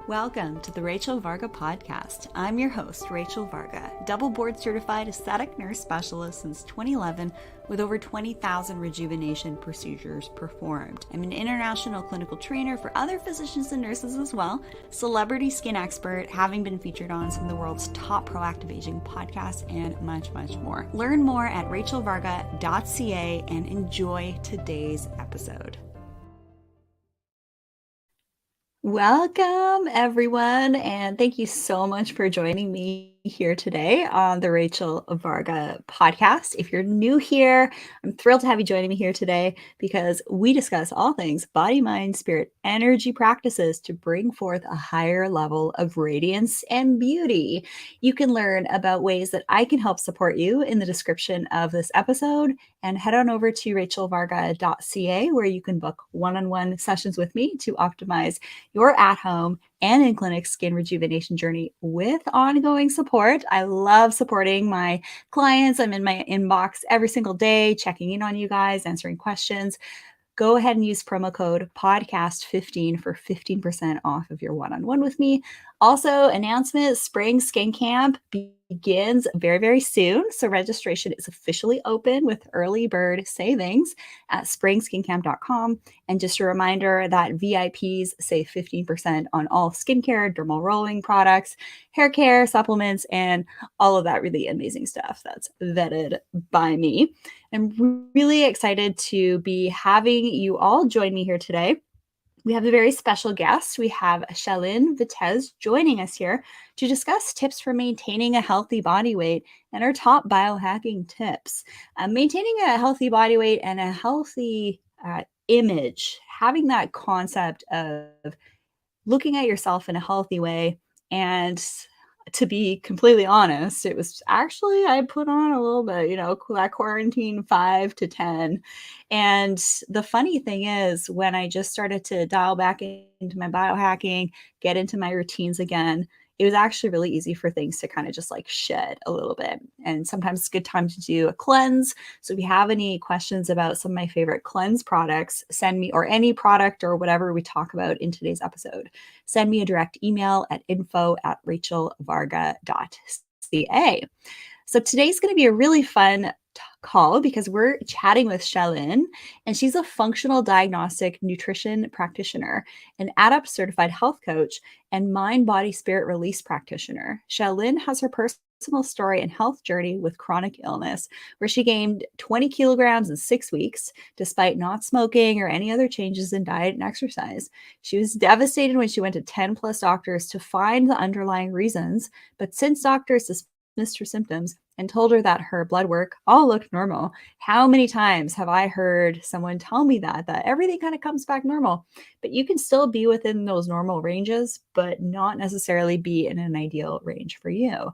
Welcome to the Rachel Varga podcast. I'm your host, Rachel Varga, double board certified aesthetic nurse specialist since 2011 with over 20,000 rejuvenation procedures performed. I'm an international clinical trainer for other physicians and nurses as well, celebrity skin expert, having been featured on some of the world's top proactive aging podcasts, and much, much more. Learn more at rachelvarga.ca and enjoy today's episode. Welcome, everyone, and thank you so much for joining me here today on the Rachel Varga podcast. If you're new here, I'm thrilled to have you joining me here today because we discuss all things body, mind, spirit, energy practices to bring forth a higher level of radiance and beauty. You can learn about ways that I can help support you in the description of this episode, and head on over to rachelvarga.ca where you can book one-on-one sessions with me to optimize your at-home and in-clinic skin rejuvenation journey with ongoing support. I love supporting my clients. I'm in my inbox every single day, checking in on you guys, answering questions. Go ahead and use promo code podcast15 for 15% off of your one-on-one with me. Also, announcement, Spring Skin Camp begins very, very soon. So registration is officially open with early bird savings at springskincamp.com. And just a reminder that VIPs save 15% on all skincare, dermal rolling products, hair care, supplements, and all of that really amazing stuff that's vetted by me. I'm really excited to be having you all join me here today. We have a very special guest. We have Shalin Vitez joining us here to discuss tips for maintaining a healthy body weight and our top biohacking tips. Maintaining a healthy body weight and a healthy image, having that concept of looking at yourself in a healthy way. And to be completely honest, it was actually, I put on a little bit, that quarantine 5 to 10. And the funny thing is, when I just started to dial back into my biohacking, get into my routines again, it was actually really easy for things to kind of just like shed a little bit. And sometimes it's a good time to do a cleanse. So if you have any questions about some of my favorite cleanse products, send me, or any product or whatever we talk about in today's episode, send me a direct email at info@rachelvarga.ca. So today's going to be a really fun call because we're chatting with Shalin, and she's a functional diagnostic nutrition practitioner, an ADAPT certified health coach, and mind, body, spirit release practitioner. Shalin has her personal story and health journey with chronic illness, where she gained 20 kilograms in 6 weeks, despite not smoking or any other changes in diet and exercise. She was devastated when she went to 10 plus doctors to find the underlying reasons, but since doctors dismissed her symptoms and told her that her blood work all looked normal. How many times have I heard someone tell me that everything kind of comes back normal, but you can still be within those normal ranges, but not necessarily be in an ideal range for you.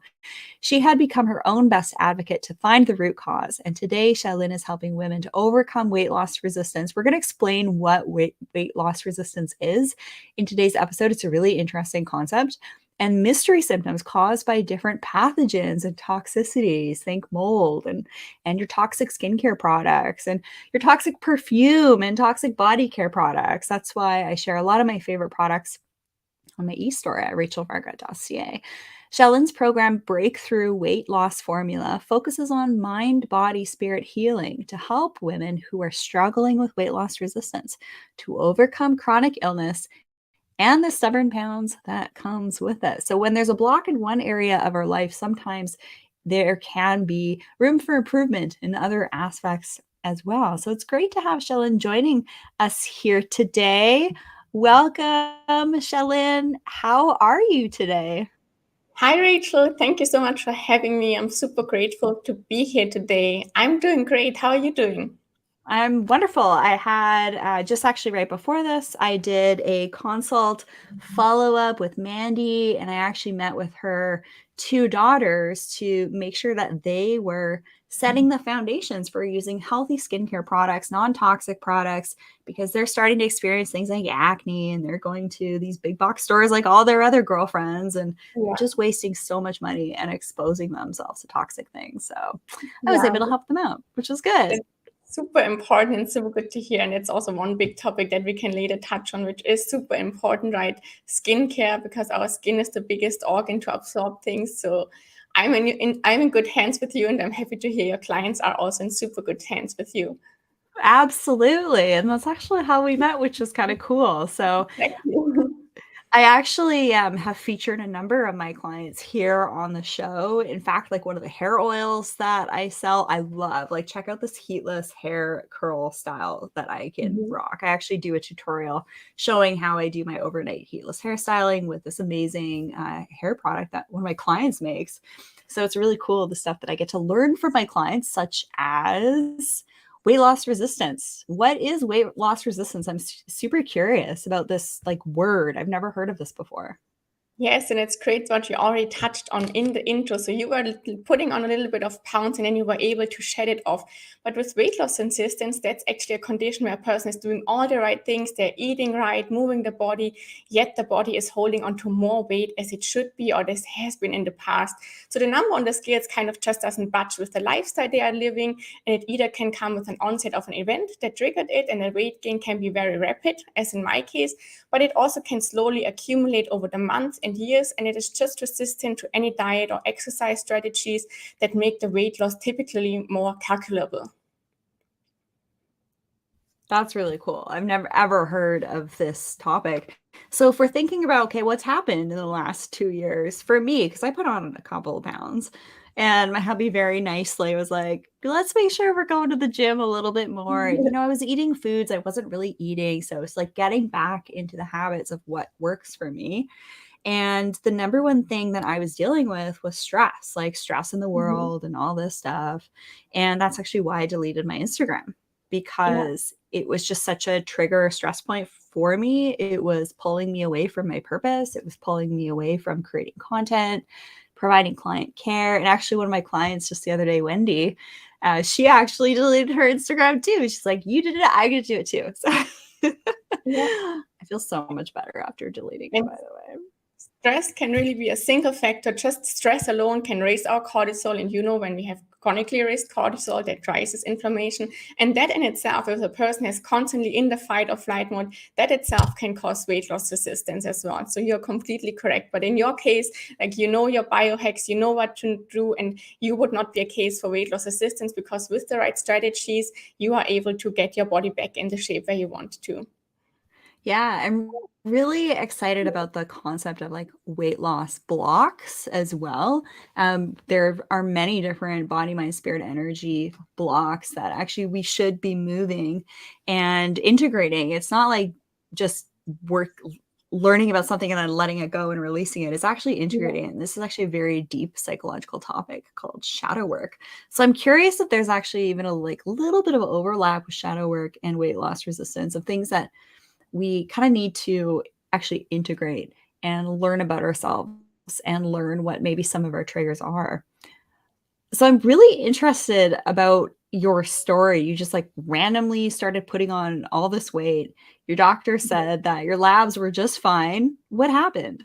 She had become her own best advocate to find the root cause. And today, Shalin is helping women to overcome weight loss resistance. We're going to explain what weight loss resistance is in today's episode. It's a really interesting concept. And mystery symptoms caused by different pathogens and toxicities, think mold and your toxic skincare products and your toxic perfume and toxic body care products. That's why I share a lot of my favorite products on my e-store at rachelvarga.ca. Shalin's program, Breakthrough Weight Loss Formula, focuses on mind, body, spirit healing to help women who are struggling with weight loss resistance to overcome chronic illness and the stubborn pounds that comes with it. So when there's a block in one area of our life, sometimes there can be room for improvement in other aspects as well. So it's great to have Shalin joining us here today. Welcome, Shalin. How are you today? Hi, Rachel. Thank you so much for having me. I'm super grateful to be here today. I'm doing great. How are you doing? I'm wonderful. I had just actually right before this, I did a consult follow-up with Mandy, and I actually met with her 2 daughters to make sure that they were setting the foundations for using healthy skincare products, non-toxic products, because they're starting to experience things like acne, and they're going to these big box stores like all their other girlfriends, and they're just wasting so much money and exposing themselves to toxic things. So I was able to help them out, which was good. Super important and super good to hear. And it's also one big topic that we can later touch on, which is super important, right? Skincare, because our skin is the biggest organ to absorb things. So I'm in good hands with you, and I'm happy to hear your clients are also in super good hands with you. Absolutely. And that's actually how we met, which is kind of cool. So Exactly. I actually have featured a number of my clients here on the show. In fact, like one of the hair oils that I sell, I love. Like, check out this heatless hair curl style that I can Mhm. rock. I actually do a tutorial showing how I do my overnight heatless hairstyling with this amazing hair product that one of my clients makes. So it's really cool, the stuff that I get to learn from my clients, such as weight loss resistance. What is weight loss resistance? I'm super curious about this like word. I've never heard of this before. Yes, and it's great what you already touched on in the intro. So you were putting on a little bit of pounds and then you were able to shed it off. But with weight loss resistance, that's actually a condition where a person is doing all the right things. They're eating right, moving the body, yet the body is holding on to more weight as it should be or this has been in the past. So the number on the scales kind of just doesn't budge with the lifestyle they are living. And it either can come with an onset of an event that triggered it, and the weight gain can be very rapid, as in my case, but it also can slowly accumulate over the months and years, and it is just resistant to any diet or exercise strategies that make the weight loss typically more calculable. That's really cool. I've never ever heard of this topic. So if we're thinking about, okay, what's happened in the last 2 years for me, because I put on a couple of pounds and my hubby very nicely was like, let's make sure we're going to the gym a little bit more. And, I was eating foods I wasn't really eating. So it's like getting back into the habits of what works for me. And the number one thing that I was dealing with was stress, like stress in the Mhm. world and all this stuff. And that's actually why I deleted my Instagram, Yeah. because it was just such a trigger stress point for me. It was pulling me away from my purpose. It was pulling me away from creating content, providing client care. And actually, one of my clients just the other day, Wendy, she actually deleted her Instagram too. She's like, you did it, I get to do it too. So Yeah. I feel so much better after deleting it, And by the way. stress can really be a single factor. Just stress alone can raise our cortisol. And when we have chronically raised cortisol, that rises inflammation. And that in itself, if a person is constantly in the fight or flight mode, that itself can cause weight loss resistance as well. So you're completely correct. But in your case, like your biohacks, you know what to do, and you would not be a case for weight loss resistance because with the right strategies, you are able to get your body back in the shape where you want to. Yeah, I'm really excited about the concept of like weight loss blocks as well. There are many different body, mind, spirit, energy blocks that actually we should be moving and integrating. It's not like just work learning about something and then letting it go and releasing it. It's actually integrating it. And this is actually a very deep psychological topic called shadow work. So I'm curious if there's actually even a like little bit of overlap with shadow work and weight loss resistance of things that we kind of need to actually integrate and learn about ourselves and learn what maybe some of our triggers are. So I'm really interested about your story. You just like randomly started putting on all this weight. Your doctor said that your labs were just fine. What happened?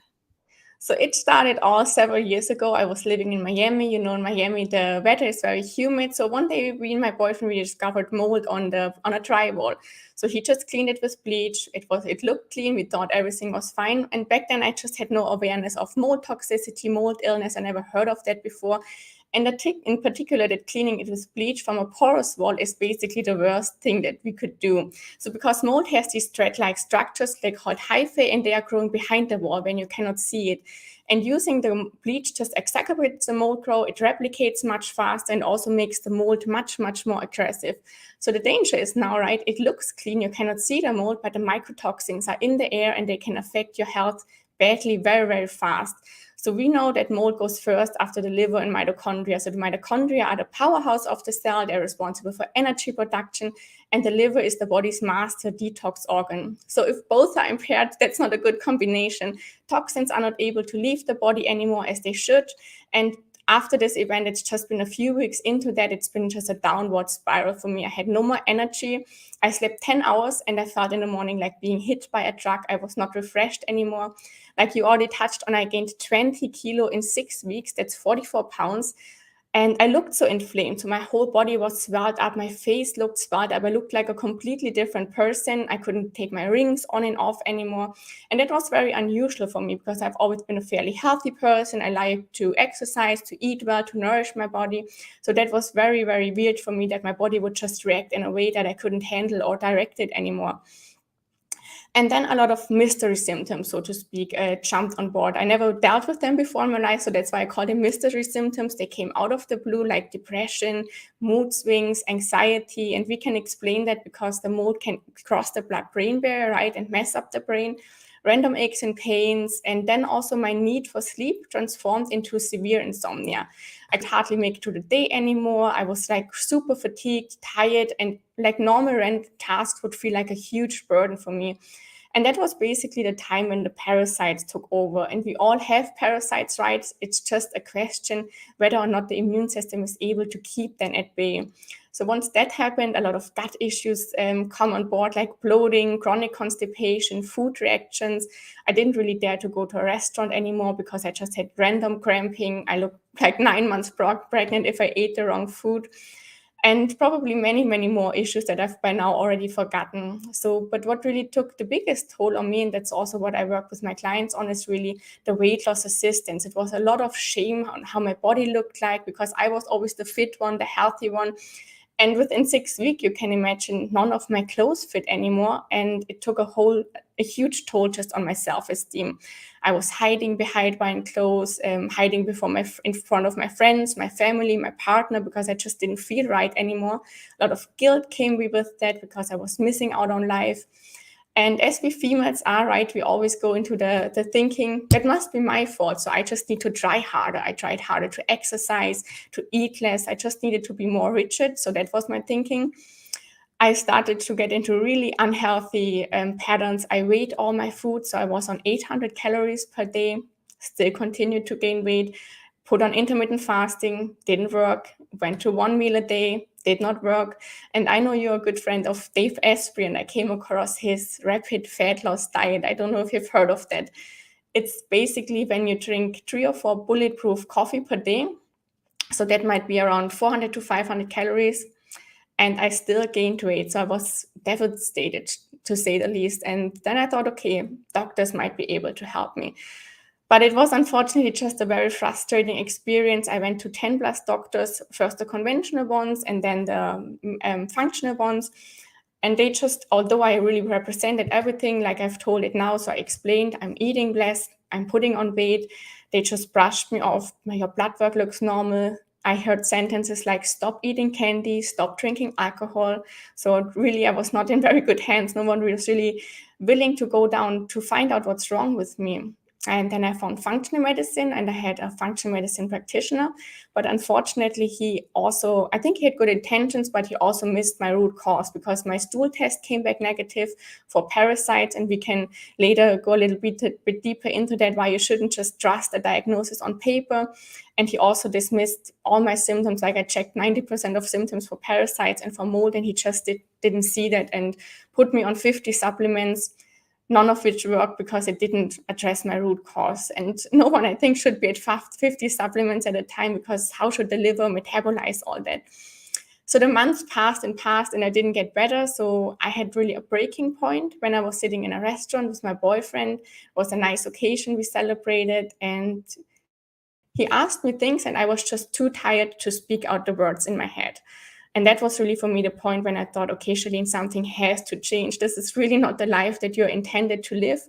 So it started all several years ago. I was living in Miami. In Miami, the weather is very humid. So one day, me and my boyfriend, we discovered mold on a drywall. So he just cleaned it with bleach. It looked clean. We thought everything was fine. And back then, I just had no awareness of mold toxicity, mold illness. I never heard of that before. And in particular, that cleaning it with bleach from a porous wall is basically the worst thing that we could do. So because mold has these thread-like structures, they're called hyphae, and they are growing behind the wall when you cannot see it. And using the bleach just exacerbates the mold growth. It replicates much faster and also makes the mold much, much more aggressive. So the danger is now, right? It looks clean. You cannot see the mold, but the mycotoxins are in the air and they can affect your health badly very, very fast. So we know that mold goes first after the liver and mitochondria. So the mitochondria are the powerhouse of the cell. They're responsible for energy production, and the liver is the body's master detox organ. So if both are impaired, that's not a good combination. Toxins are not able to leave the body anymore as they should. And after this event, it's just been a few weeks into that, it's been just a downward spiral for me. I had no more energy. I slept 10 hours and I felt in the morning like being hit by a truck. I was not refreshed anymore. Like you already touched on, I gained 20 kilo in 6 weeks. That's 44 pounds. And I looked so inflamed. So my whole body was swelled up. My face looked swelled up. I looked like a completely different person. I couldn't take my rings on and off anymore. And that was very unusual for me because I've always been a fairly healthy person. I like to exercise, to eat well, to nourish my body. So that was very, very weird for me that my body would just react in a way that I couldn't handle or direct it anymore. And then a lot of mystery symptoms, so to speak, jumped on board. I never dealt with them before in my life, so that's why I call them mystery symptoms. They came out of the blue, like depression, mood swings, anxiety, and we can explain that because the mold can cross the blood-brain barrier, right, and mess up the brain. Random aches and pains, and then also my need for sleep transformed into severe insomnia. I could hardly make it to the day anymore. I was like super fatigued, tired, and like normal random tasks would feel like a huge burden for me. And that was basically the time when the parasites took over. And we all have parasites, right? It's just a question whether or not the immune system is able to keep them at bay. So once that happened, a lot of gut issues come on board, like bloating, chronic constipation, food reactions. I didn't really dare to go to a restaurant anymore because I just had random cramping. I looked like 9 months pregnant if I ate the wrong food. And probably many, many more issues that I've by now already forgotten. So, but what really took the biggest toll on me, and that's also what I work with my clients on, is really the weight loss assistance. It was a lot of shame on how my body looked like because I was always the fit one, the healthy one. And within 6 weeks, you can imagine none of my clothes fit anymore. And it took a huge toll just on my self-esteem. I was hiding behind my clothes, hiding in front of my friends, my family, my partner, because I just didn't feel right anymore. A lot of guilt came with that because I was missing out on life. And as we females are, right, we always go into the thinking, that must be my fault. So I just need to try harder. I tried harder to exercise, to eat less. I just needed to be more rigid. So that was my thinking. I started to get into really unhealthy patterns. I weighed all my food. So I was on 800 calories per day, still continued to gain weight, put on intermittent fasting, didn't work, went to 1 meal a day, did not work. And I know you're a good friend of Dave Asprey, and I came across his rapid fat loss diet. I don't know if you've heard of that. It's basically when you drink 3 or 4 bulletproof coffee per day. So that might be around 400 to 500 calories. And I still gained weight. So I was devastated, to say the least. And then I thought, okay, doctors might be able to help me. But it was unfortunately just a very frustrating experience. I went to 10 plus doctors, first the conventional ones and then the functional ones. And they just, although I really represented everything like I've told it now, so I explained I'm eating less, I'm putting on weight, they just brushed me off. Your blood work looks normal. I heard sentences like stop eating candy, stop drinking alcohol. So really, I was not in very good hands. No one was really willing to go down to find out what's wrong with me. And then I found functional medicine, and I had a functional medicine practitioner. But unfortunately, I think he had good intentions, but he also missed my root cause because my stool test came back negative for parasites. And we can later go a little bit deeper into that, why you shouldn't just trust a diagnosis on paper. And he also dismissed all my symptoms. Like I checked 90% of symptoms for parasites and for mold, and he just didn't see that and put me on 50 supplements, none of which worked because it didn't address my root cause. And no one, I think, should be at 50 supplements at a time because how should the liver metabolize all that? So the months passed and I didn't get better. So I had really a breaking point when I was sitting in a restaurant with my boyfriend. It was a nice occasion. We celebrated and he asked me things and I was just too tired to speak out the words in my head. And that was really for me the point when I thought, okay, Shalin, something has to change. This is really not the life that you're intended to live.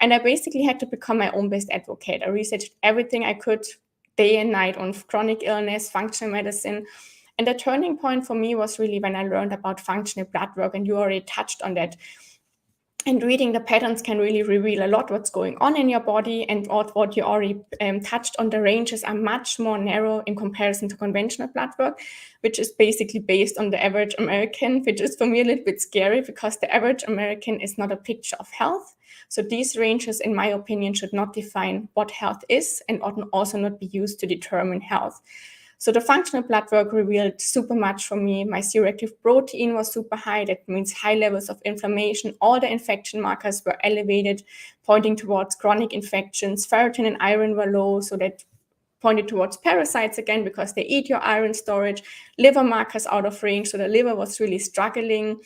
And I basically had to become my own best advocate. I researched everything I could day and night on chronic illness, functional medicine. And the turning point for me was really when I learned about functional blood work, and you already touched on that. And reading the patterns can really reveal a lot what's going on in your body, and what you already touched on. The ranges are much more narrow in comparison to conventional blood work, which is basically based on the average American, which is for me a little bit scary because the average American is not a picture of health. So these ranges, in my opinion, should not define what health is and ought also not be used to determine health. So the functional blood work revealed super much for me. My C-reactive protein was super high. That means high levels of inflammation. All the infection markers were elevated, pointing towards chronic infections. Ferritin and iron were low, so that pointed towards parasites again because they eat your iron storage, liver markers out of range. So the liver was really struggling.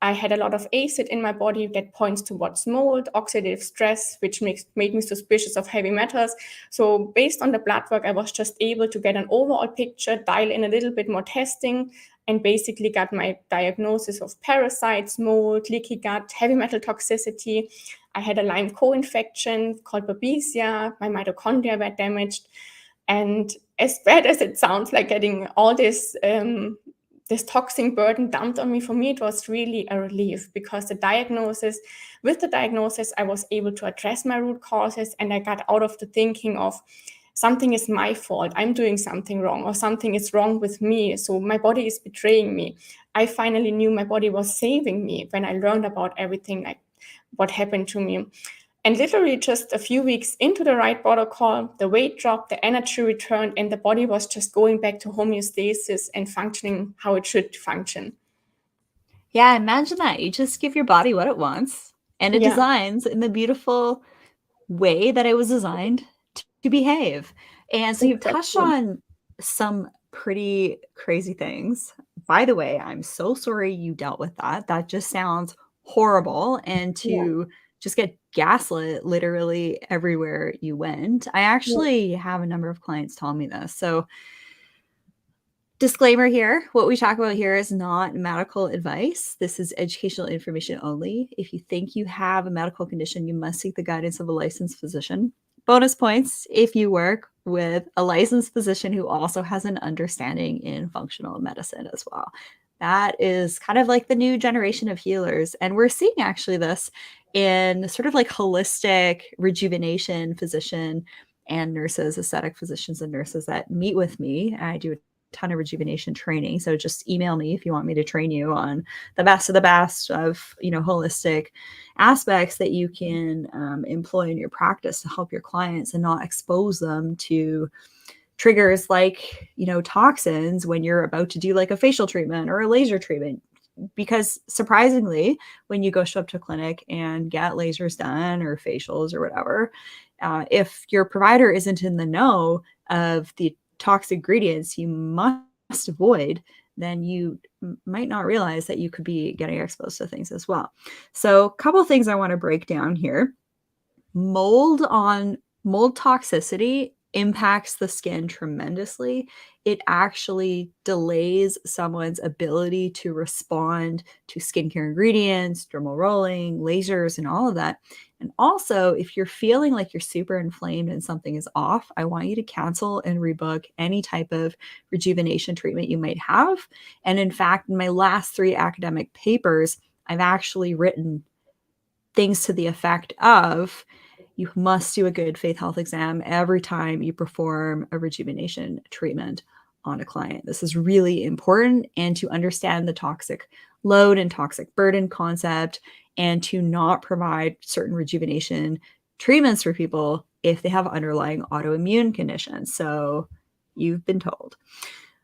I had a lot of acid in my body that points towards mold, oxidative stress, which made me suspicious of heavy metals. So based on the blood work, I was just able to get an overall picture, dial in a little bit more testing, and basically got my diagnosis of parasites, mold, leaky gut, heavy metal toxicity. I had a Lyme co-infection called Babesia. My mitochondria were damaged. And as bad as it sounds, like getting all this toxin burden dumped on me, for me, it was really a relief because with the diagnosis, I was able to address my root causes, and I got out of the thinking of something is my fault, I'm doing something wrong, or something is wrong with me, so my body is betraying me. I finally knew my body was saving me when I learned about everything, like what happened to me. And literally just a few weeks into the right protocol, the weight dropped, the energy returned, and the body was just going back to homeostasis and functioning how it should function. Yeah, imagine that. You just give your body what it wants, and it designs in the beautiful way that it was designed to behave. And so you've touched on some pretty crazy things. By the way, I'm so sorry you dealt with that. That just sounds horrible. And to just get gaslit literally everywhere you went. I actually have a number of clients tell me this. So disclaimer here, what we talk about here is not medical advice. This is educational information only. If you think you have a medical condition, you must seek the guidance of a licensed physician. Bonus points if you work with a licensed physician who also has an understanding in functional medicine as well. That is kind of like the new generation of healers. And we're seeing actually this in sort of like holistic rejuvenation physician and nurses, aesthetic physicians and nurses that meet with me. I do a ton of rejuvenation training. So just email me if you want me to train you on the best of the best of, holistic aspects that you can employ in your practice to help your clients and not expose them to triggers like, toxins when you're about to do like a facial treatment or a laser treatment. Because surprisingly, when you go show up to a clinic and get lasers done or facials or whatever, if your provider isn't in the know of the toxic ingredients you must avoid, then you might not realize that you could be getting exposed to things as well. So a couple of things I want to break down here. Mold toxicity impacts the skin tremendously. It actually delays someone's ability to respond to skincare ingredients, dermal rolling, lasers, and all of that. And also, if you're feeling like you're super inflamed and something is off, I want you to cancel and rebook any type of rejuvenation treatment you might have. And in fact, in my last 3 academic papers, I've actually written things to the effect of, you must do a good faith health exam every time you perform a rejuvenation treatment on a client. This is really important, and to understand the toxic load and toxic burden concept, and to not provide certain rejuvenation treatments for people if they have underlying autoimmune conditions. So you've been told.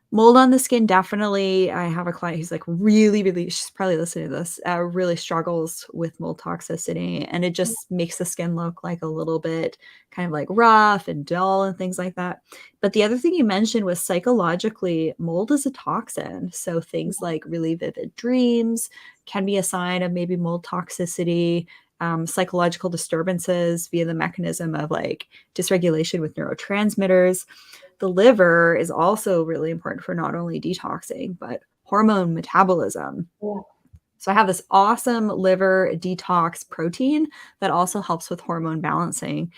Mold on the skin, definitely. I have a client who's like really, she's probably listening to this, really struggles with mold toxicity, and it just makes the skin look like a little bit kind of like rough and dull and things like that. But the other thing you mentioned was psychologically, mold is a toxin. So things like really vivid dreams can be a sign of maybe mold toxicity. Psychological disturbances via the mechanism of like dysregulation with neurotransmitters. The liver is also really important for not only detoxing, but hormone metabolism. Yeah. So I have this awesome liver detox protein that also helps with hormone balancing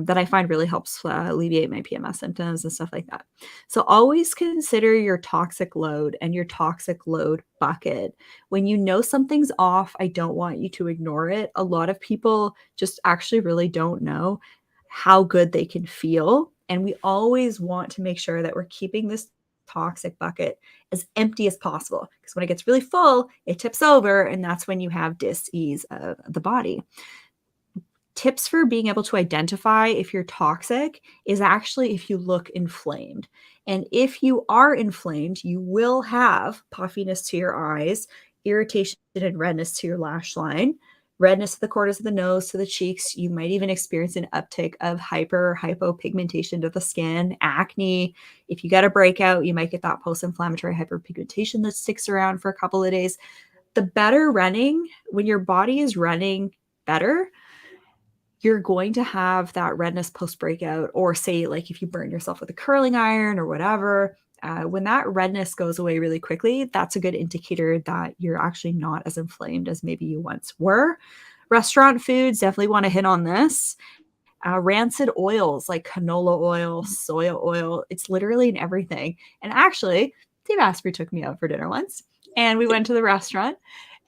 that I find really helps alleviate my PMS symptoms and stuff like that. So always consider your toxic load and your toxic load bucket. When you know something's off, I don't want you to ignore it. A lot of people just actually really don't know how good they can feel. And we always want to make sure that we're keeping this toxic bucket as empty as possible, because when it gets really full, it tips over, and that's when you have dis-ease of the body. Tips for being able to identify if you're toxic is actually if you look inflamed. And if you are inflamed, you will have puffiness to your eyes, irritation and redness to your lash line, redness to the corners of the nose, to the cheeks. You might even experience an uptick of hypopigmentation to the skin, acne. If you get a breakout, you might get that post-inflammatory hyperpigmentation that sticks around for a couple of days. The better running, when your body is running better, you're going to have that redness post-breakout, or say like if you burn yourself with a curling iron or whatever, when that redness goes away really quickly, that's a good indicator that you're actually not as inflamed as maybe you once were. Restaurant foods, definitely want to hit on this. Rancid oils like canola oil, soya oil, it's literally in everything. And actually, Dave Asprey took me out for dinner once, and we went to the restaurant,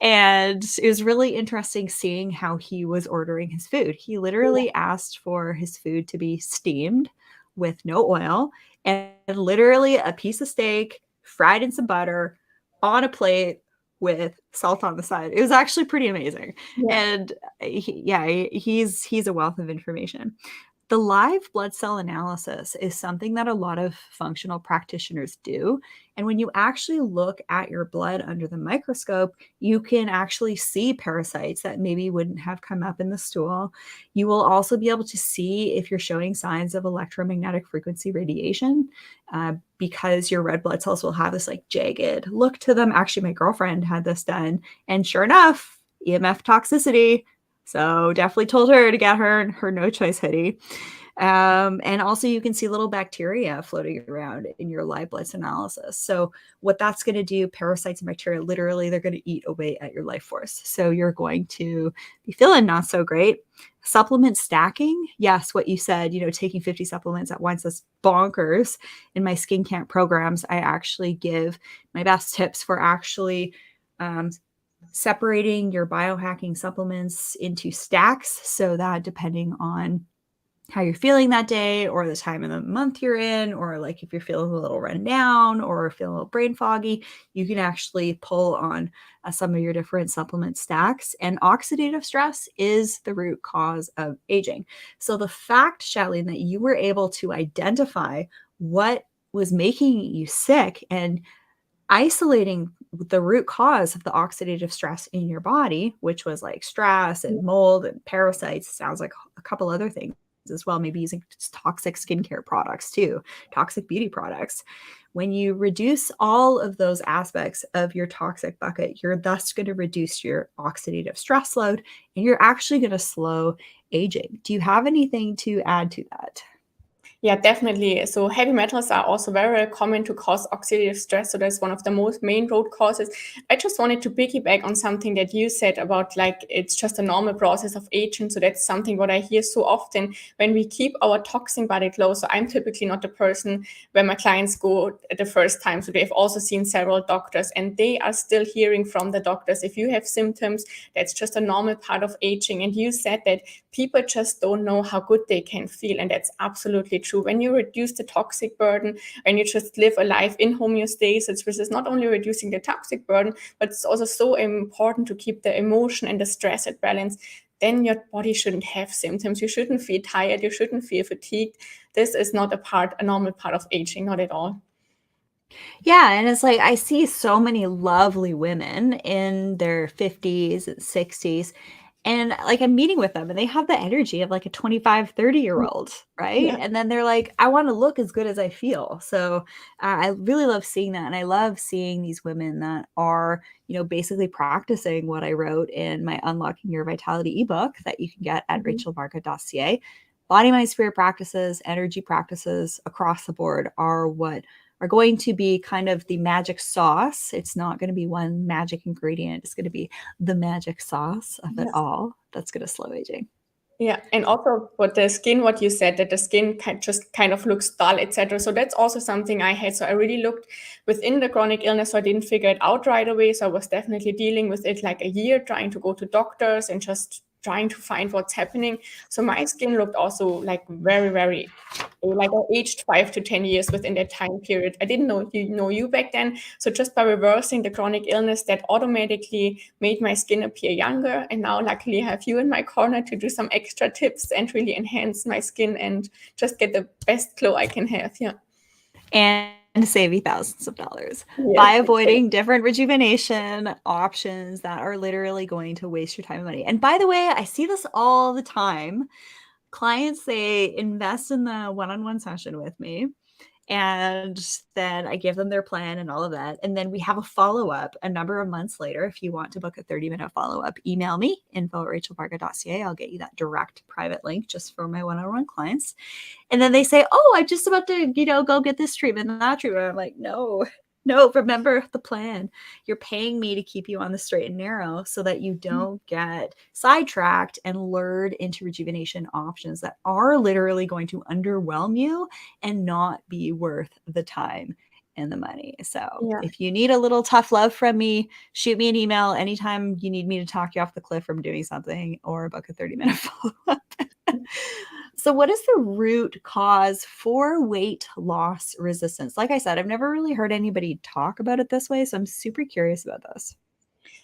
and it was really interesting seeing how he was ordering his food. He literally asked for his food to be steamed with no oil, and literally a piece of steak fried in some butter on a plate with salt on the side. It was actually pretty amazing. Yeah. And he's a wealth of information. The live blood cell analysis is something that a lot of functional practitioners do. And when you actually look at your blood under the microscope, you can actually see parasites that maybe wouldn't have come up in the stool. You will also be able to see if you're showing signs of electromagnetic frequency radiation, because your red blood cells will have this like jagged look to them. Actually, my girlfriend had this done, and sure enough, EMF toxicity. So definitely told her to get her No Choice hoodie. And also you can see little bacteria floating around in your live blood analysis. So what that's going to do, parasites and bacteria, literally, they're going to eat away at your life force. So you're going to be feeling not so great. Supplement stacking. Yes, what you said, taking 50 supplements at once, that's bonkers. In my skin camp programs, I actually give my best tips for actually separating your biohacking supplements into stacks, so that depending on how you're feeling that day or the time of the month you're in, or like if you're feeling a little run down or feeling a little brain foggy, you can actually pull on some of your different supplement stacks. And oxidative stress is the root cause of aging. So the fact, Shalin, that you were able to identify what was making you sick and isolating the root cause of the oxidative stress in your body, which was like stress and mold and parasites, sounds like a couple other things as well, maybe using toxic skincare products too, toxic beauty products. When you reduce all of those aspects of your toxic bucket, you're thus going to reduce your oxidative stress load, and you're actually going to slow aging. Do you have anything to add to that? Yeah, definitely. So heavy metals are also very, very common to cause oxidative stress. So that's one of the most main root causes. I just wanted to piggyback on something that you said about like it's just a normal process of aging. So that's something what I hear so often when we keep our toxin body low. So I'm typically not the person where my clients go at the first time. So they've also seen several doctors, and they are still hearing from the doctors, if you have symptoms, that's just a normal part of aging. And you said that people just don't know how good they can feel, and that's absolutely true. When you reduce the toxic burden and you just live a life in homeostasis, which is not only reducing the toxic burden, but it's also so important to keep the emotion and the stress at balance, then your body shouldn't have symptoms. You shouldn't feel tired. You shouldn't feel fatigued. This is not a normal part of aging, not at all. Yeah, and it's like I see so many lovely women in their 50s and 60s, and like I'm meeting with them and they have the energy of like a 25, 30-year-old, right? Yeah. And then they're like, I want to look as good as I feel. So I really love seeing that. And I love seeing these women that are, basically practicing what I wrote in my Unlocking Your Vitality ebook that you can get at rachelvarga.ca. Body, mind, spirit practices, energy practices across the board are what are going to be kind of the magic sauce. It's not going to be one magic ingredient. It's going to be the magic sauce of it all that's going to slow aging. Yeah, and also for the skin, what you said, that the skin just kind of looks dull, etc. So that's also something I had. So I really looked within the chronic illness, so I didn't figure it out right away. So I was definitely dealing with it like a year, trying to go to doctors and just trying to find what's happening. So my skin looked also like very, very, like I aged 5 to 10 years within that time period. I didn't know you back then. So just by reversing the chronic illness, that automatically made my skin appear younger. And now luckily I have you in my corner to do some extra tips and really enhance my skin and just get the best glow I can have. Yeah. And save you thousands of dollars by Yes, avoiding different rejuvenation options that are literally going to waste your time and money. And by the way, I see this all the time. Clients, they invest in the one-on-one session with me, and then I give them their plan and all of that. And then we have a follow-up a number of months later. If you want to book a 30-minute follow-up, email me, info@rachelvarga.ca. I'll get you that direct private link just for my one-on-one clients. And then they say, oh, I'm just about to, go get this treatment and that treatment. I'm like, no, remember the plan. You're paying me to keep you on the straight and narrow so that you don't get sidetracked and lured into rejuvenation options that are literally going to underwhelm you and not be worth the time and the money. So if you need a little tough love from me, shoot me an email anytime you need me to talk you off the cliff from doing something, or book a 30-minute follow-up. So what is the root cause for weight loss resistance? Like I said, I've never really heard anybody talk about it this way, so I'm super curious about this.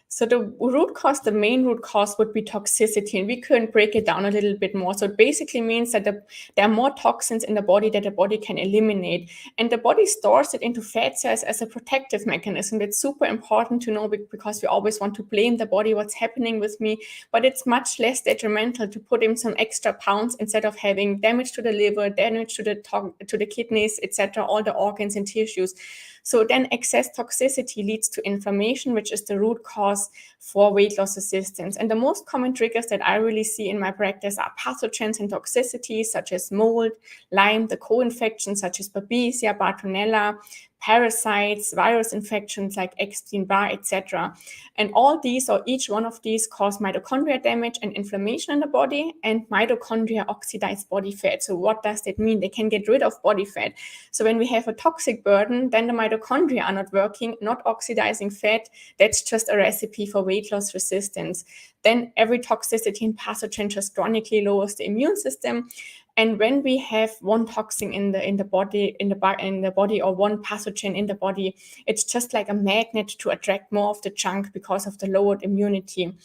So the main root cause would be toxicity, and we couldn't break it down a little bit more. So it basically means that there are more toxins in the body that the body can eliminate, and the body stores it into fat cells as a protective mechanism. That's super important to know, because we always want to blame the body, what's happening with me, but it's much less detrimental to put in some extra pounds instead of having damage to the liver, damage to the kidneys, etc., all the organs and tissues. So then excess toxicity leads to inflammation, which is the root cause for weight loss resistance. And the most common triggers that I really see in my practice are pathogens and toxicities such as mold, Lyme, the co-infections such as Babesia, Bartonella, parasites, virus infections like Epstein-Barr, etc. And all these, or each one of these, cause mitochondria damage and inflammation in the body, and mitochondria oxidize body fat. So what does that mean? They can get rid of body fat. So when we have a toxic burden, then the mitochondria are not working, not oxidizing fat. That's just a recipe for weight loss resistance. Then every toxicity and pathogen just chronically lowers the immune system. And when we have one toxin in the body, or one pathogen in the body, it's just like a magnet to attract more of the junk because of the lowered immunity.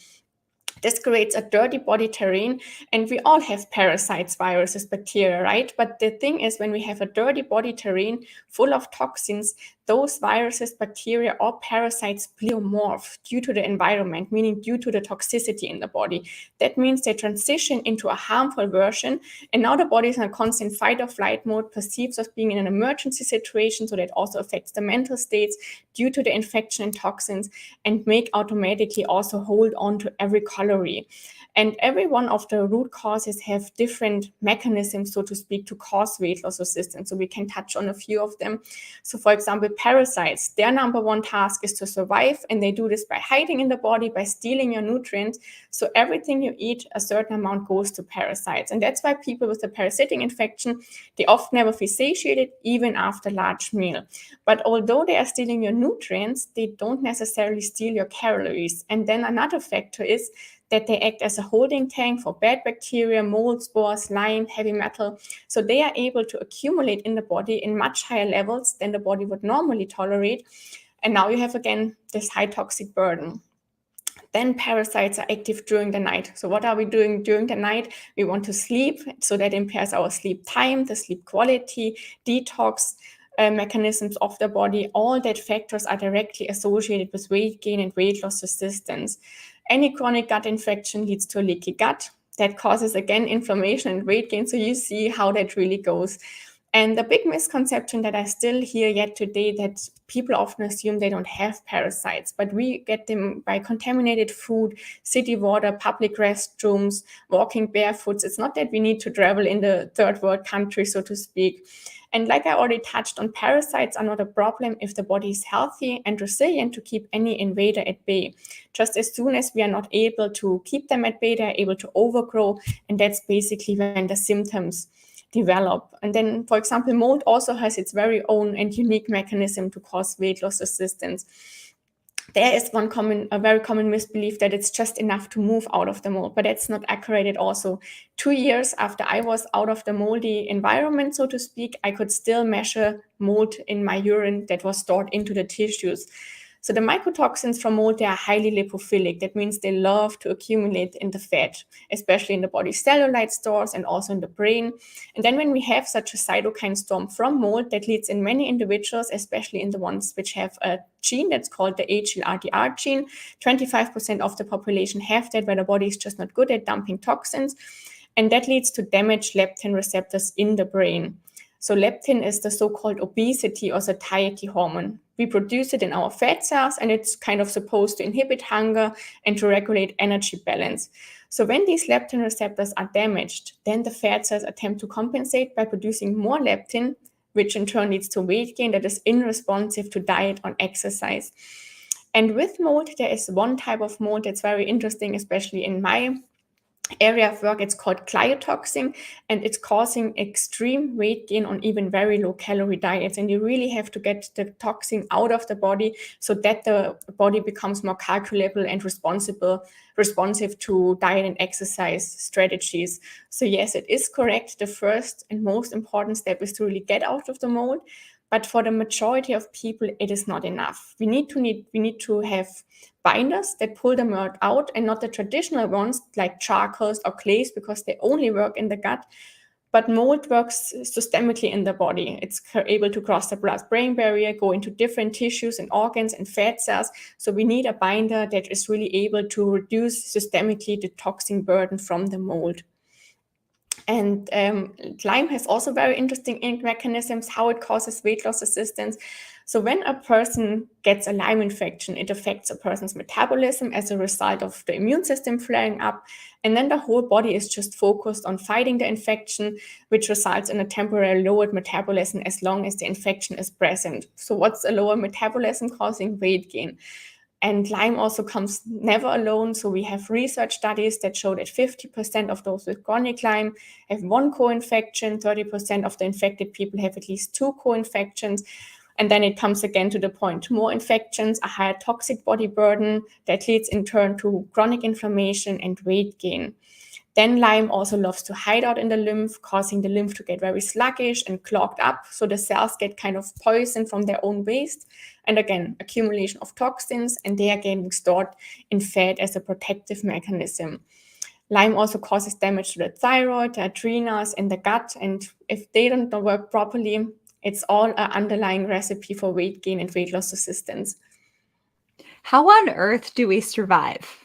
This creates a dirty body terrain, and we all have parasites, viruses, bacteria, right? But the thing is, when we have a dirty body terrain full of toxins, those viruses, bacteria, or parasites pleomorph due to the environment, meaning due to the toxicity in the body. That means they transition into a harmful version, and now the body is in a constant fight or flight mode, perceives us being in an emergency situation, so that also affects the mental states due to the infection and toxins, and make automatically also hold on to every calorie. And every one of the root causes have different mechanisms, so to speak, to cause weight loss resistance. So we can touch on a few of them. So for example, parasites, their number one task is to survive, and they do this by hiding in the body, by stealing your nutrients. So everything you eat, a certain amount goes to parasites. And that's why people with a parasitic infection, they often never feel satiated, even after a large meal. But although they are stealing your nutrients, they don't necessarily steal your calories. And then another factor is that they act as a holding tank for bad bacteria, mold, spores, Lyme, heavy metal. So they are able to accumulate in the body in much higher levels than the body would normally tolerate. And now you have, again, this high toxic burden. Then parasites are active during the night. So what are we doing during the night? We want to sleep, so that impairs our sleep time, the sleep quality, detox mechanisms of the body. All that factors are directly associated with weight gain and weight loss resistance. Any chronic gut infection leads to a leaky gut. That causes, again, inflammation and weight gain. So you see how that really goes. And the big misconception that I still hear yet today, that people often assume they don't have parasites, but we get them by contaminated food, city water, public restrooms, walking barefoot. It's not that we need to travel in the third world country, so to speak. And like I already touched on, parasites are not a problem if the body is healthy and resilient to keep any invader at bay. Just as soon as we are not able to keep them at bay, they're able to overgrow, and that's basically when the symptoms develop. And then, for example, mold also has its very own and unique mechanism to cause weight loss resistance. There is a very common misbelief that it's just enough to move out of the mold, but that's not accurate. Also, 2 years after I was out of the moldy environment, so to speak, I could still measure mold in my urine that was stored into the tissues. So the mycotoxins from mold, they are highly lipophilic. That means they love to accumulate in the fat, especially in the body's cellulite stores and also in the brain. And then when we have such a cytokine storm from mold, that leads in many individuals, especially in the ones which have a gene that's called the HLA-DR gene. 25% of the population have that, where the body is just not good at dumping toxins. And that leads to damaged leptin receptors in the brain. So leptin is the so-called obesity or satiety hormone. We produce it in our fat cells, and it's kind of supposed to inhibit hunger and to regulate energy balance. So when these leptin receptors are damaged, then the fat cells attempt to compensate by producing more leptin, which in turn leads to weight gain that is unresponsive to diet or exercise. And with mold, there is one type of mold that's very interesting, especially in my area of work. It's called gliotoxin, and it's causing extreme weight gain on even very low calorie diets. And you really have to get the toxin out of the body so that the body becomes more calculable and responsive to diet and exercise strategies. So yes, it is correct. The first and most important step is to really get out of the mold. But for the majority of people, it is not enough. We need to have binders that pull the mold out, and not the traditional ones like charcoals or clays, because they only work in the gut. But mold works systemically in the body. It's able to cross the blood-brain barrier, go into different tissues and organs and fat cells. So we need a binder that is really able to reduce systemically the toxin burden from the mold. And Lyme has also very interesting mechanisms, how it causes weight loss resistance. So when a person gets a Lyme infection, it affects a person's metabolism as a result of the immune system flaring up. And then the whole body is just focused on fighting the infection, which results in a temporary lowered metabolism as long as the infection is present. So what's a lower metabolism causing? Weight gain. And Lyme also comes never alone. So we have research studies that show that 50% of those with chronic Lyme have one co-infection, 30% of the infected people have at least two co-infections. And then it comes again to the point, more infections, a higher toxic body burden that leads in turn to chronic inflammation and weight gain. Then Lyme also loves to hide out in the lymph, causing the lymph to get very sluggish and clogged up. So the cells get kind of poisoned from their own waste. And again, accumulation of toxins, and they are getting stored in fat as a protective mechanism. Lyme also causes damage to the thyroid, the adrenals, and the gut. And if they don't work properly, it's all an underlying recipe for weight gain and weight loss resistance. How on earth do we survive?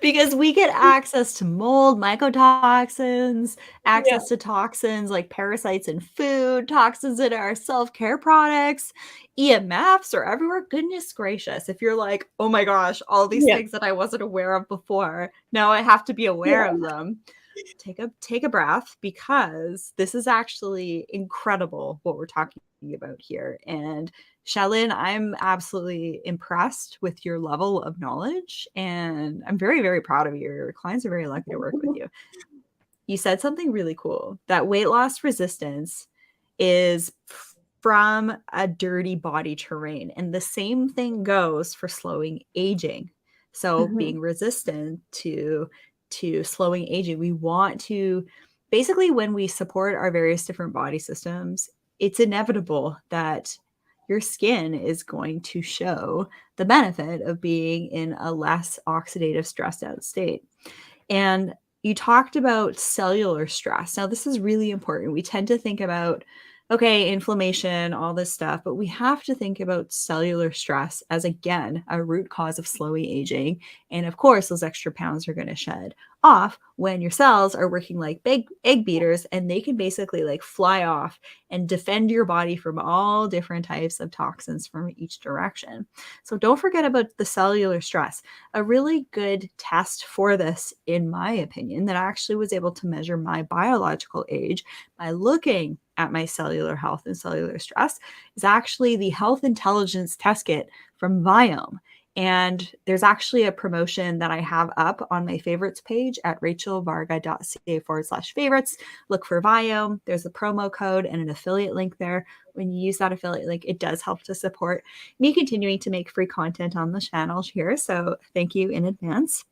Because we get access to mold, mycotoxins, access to toxins like parasites in food, toxins in our self-care products, EMFs are everywhere. Goodness gracious. If you're like, oh my gosh, all these things that I wasn't aware of before, now I have to be aware of them. Take a breath, because this is actually incredible what we're talking about here. And Shalin, I'm absolutely impressed with your level of knowledge, and I'm very, very proud of you. Your clients are very lucky to work with you. You said something really cool, that weight loss resistance is from a dirty body terrain, and the same thing goes for slowing aging. So being resistant to slowing aging, we want to basically, when we support our various different body systems, it's inevitable that your skin is going to show the benefit of being in a less oxidative, stressed out state. And you talked about cellular stress. Now, this is really important. We tend to think about, okay, inflammation, all this stuff, but we have to think about cellular stress as, again, a root cause of slowing aging. And of course, those extra pounds are going to shed off when your cells are working like big egg beaters, and they can basically like fly off and defend your body from all different types of toxins from each direction. So don't forget about the cellular stress. A really good test for this, in my opinion, that I actually was able to measure my biological age by looking at my cellular health and cellular stress, is actually the Health Intelligence Test Kit from Viome. And there's actually a promotion that I have up on my favorites page at rachelvarga.ca/favorites. Look for Viome. There's a promo code and an affiliate link there. When you use that affiliate link, it does help to support me continuing to make free content on the channel here. So thank you in advance.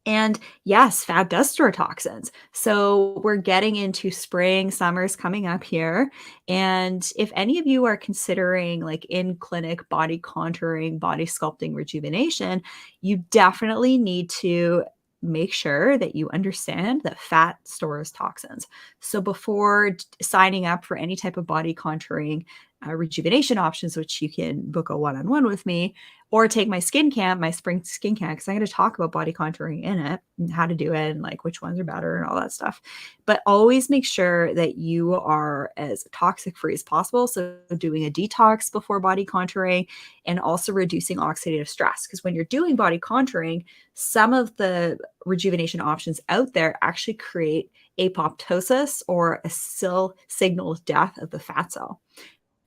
And yes, fat does store toxins. So we're getting into spring, summer's coming up here. And if any of you are considering like in clinic body contouring, body sculpting, rejuvenation, you definitely need to make sure that you understand that fat stores toxins. So before signing up for any type of body contouring, rejuvenation options, which you can book a one-on-one with me, or take my skin camp, my spring skin camp, because I'm going to talk about body contouring in it and how to do it and like which ones are better and all that stuff. But always make sure that you are as toxic free as possible. So doing a detox before body contouring and also reducing oxidative stress. Because when you're doing body contouring, some of the rejuvenation options out there actually create apoptosis or a signal death of the fat cell.